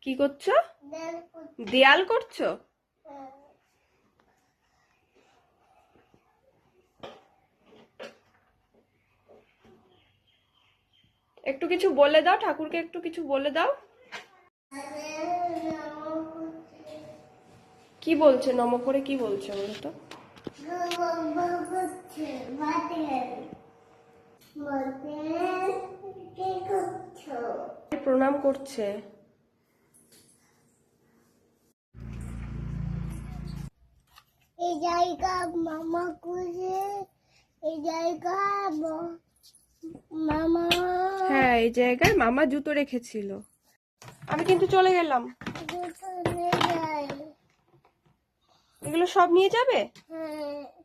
কি করছো? দেয়াল করছো? একটু কিছু বলে দাও, ঠাকুরকে একটু কিছু বলে দাও। কি বলছে নম করে? কি বলছে বলো তো? প্রণাম করছে। এই জায়গা মামা করে, এই জায়গা মামা, হ্যাঁ, এই জায়গায় মামা জুতো রেখেছিল। আমি কিন্তু চলে গেলাম। জুতো নিয়ে যায়। এগুলো সব নিয়ে যাবে? হ্যাঁ।